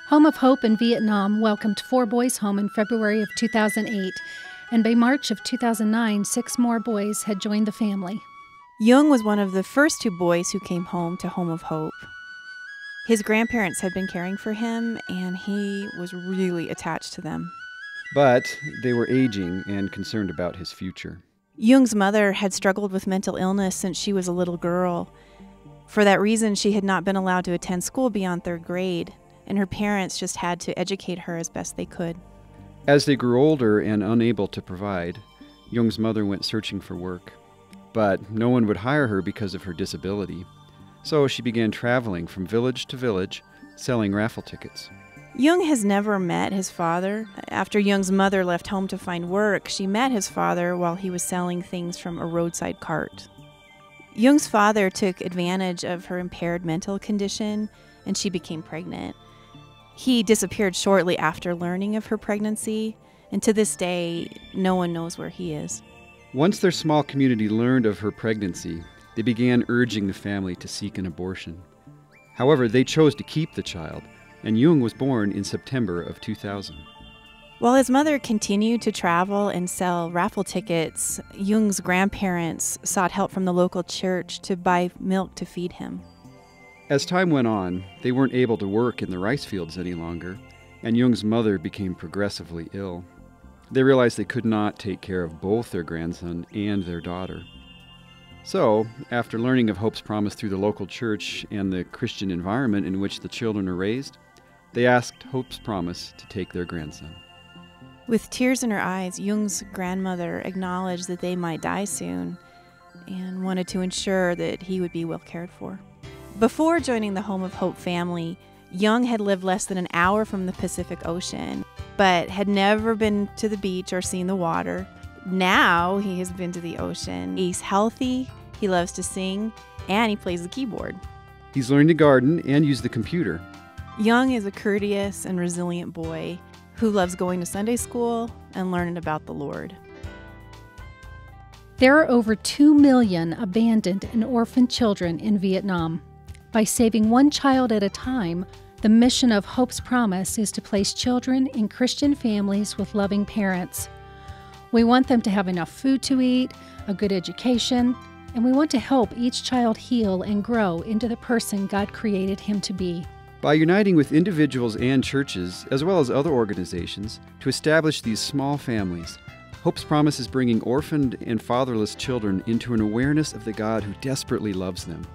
Home of Hope in Vietnam welcomed 4 boys home in February of 2008, and by March of 2009, 6 more boys had joined the family. Jung was one of the first 2 boys who came home to Home of Hope. His grandparents had been caring for him, and he was really attached to them. But they were aging and concerned about his future. Jung's mother had struggled with mental illness since she was a little girl. For that reason, she had not been allowed to attend school beyond 3rd grade, and her parents just had to educate her as best they could. As they grew older and unable to provide, Jung's mother went searching for work. But no one would hire her because of her disability. So she began traveling from village to village, selling raffle tickets. Jung has never met his father. After Jung's mother left home to find work, she met his father while he was selling things from a roadside cart. Jung's father took advantage of her impaired mental condition, and she became pregnant. He disappeared shortly after learning of her pregnancy, and to this day, no one knows where he is. Once their small community learned of her pregnancy, they began urging the family to seek an abortion. However, they chose to keep the child, and Jung was born in September of 2000. While his mother continued to travel and sell raffle tickets, Jung's grandparents sought help from the local church to buy milk to feed him. As time went on, they weren't able to work in the rice fields any longer, and Jung's mother became progressively ill. They realized they could not take care of both their grandson and their daughter. So, after learning of Hope's Promise through the local church and the Christian environment in which the children are raised, they asked Hope's Promise to take their grandson. With tears in her eyes, Jung's grandmother acknowledged that they might die soon and wanted to ensure that he would be well cared for. Before joining the Home of Hope family, Jung had lived less than an hour from the Pacific Ocean, but had never been to the beach or seen the water. Now he has been to the ocean. He's healthy, he loves to sing, and he plays the keyboard. He's learned to garden and use the computer. Jung is a courteous and resilient boy who loves going to Sunday school and learning about the Lord. There are over 2 million abandoned and orphaned children in Vietnam. By saving one child at a time, the mission of Hope's Promise is to place children in Christian families with loving parents. We want them to have enough food to eat, a good education, and we want to help each child heal and grow into the person God created him to be. By uniting with individuals and churches, as well as other organizations, to establish these small families, Hope's Promise is bringing orphaned and fatherless children into an awareness of the God who desperately loves them.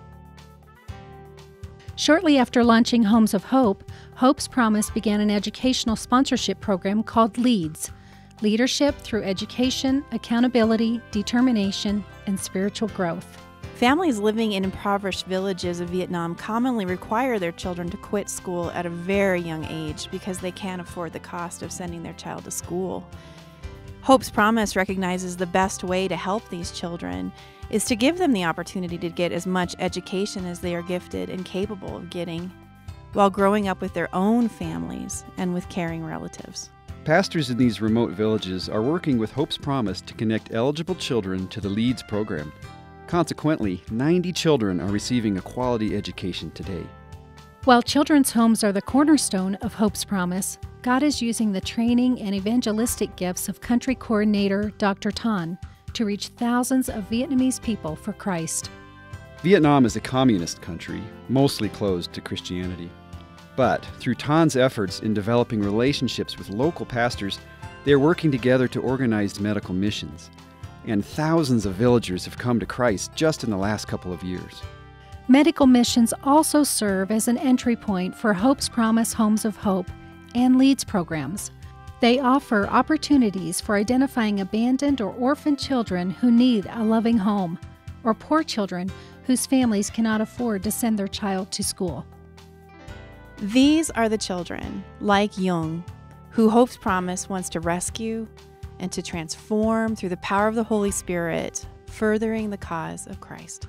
Shortly after launching Homes of Hope, Hope's Promise began an educational sponsorship program called LEADS, Leadership Through Education, Accountability, Determination, and Spiritual Growth. Families living in impoverished villages of Vietnam commonly require their children to quit school at a very young age because they can't afford the cost of sending their child to school. Hope's Promise recognizes the best way to help these children is to give them the opportunity to get as much education as they are gifted and capable of getting, while growing up with their own families and with caring relatives. Pastors in these remote villages are working with Hope's Promise to connect eligible children to the LEADS program. Consequently, 90 children are receiving a quality education today. While children's homes are the cornerstone of Hope's Promise, God is using the training and evangelistic gifts of country coordinator Dr. Tan to reach thousands of Vietnamese people for Christ. Vietnam is a communist country, mostly closed to Christianity. But through Tan's efforts in developing relationships with local pastors, they are working together to organize medical missions. And thousands of villagers have come to Christ just in the last couple of years. Medical missions also serve as an entry point for Hope's Promise Homes of Hope and LEADS programs. They offer opportunities for identifying abandoned or orphaned children who need a loving home, or poor children whose families cannot afford to send their child to school. These are the children, like Jung, who Hope's Promise wants to rescue and to transform through the power of the Holy Spirit, furthering the cause of Christ.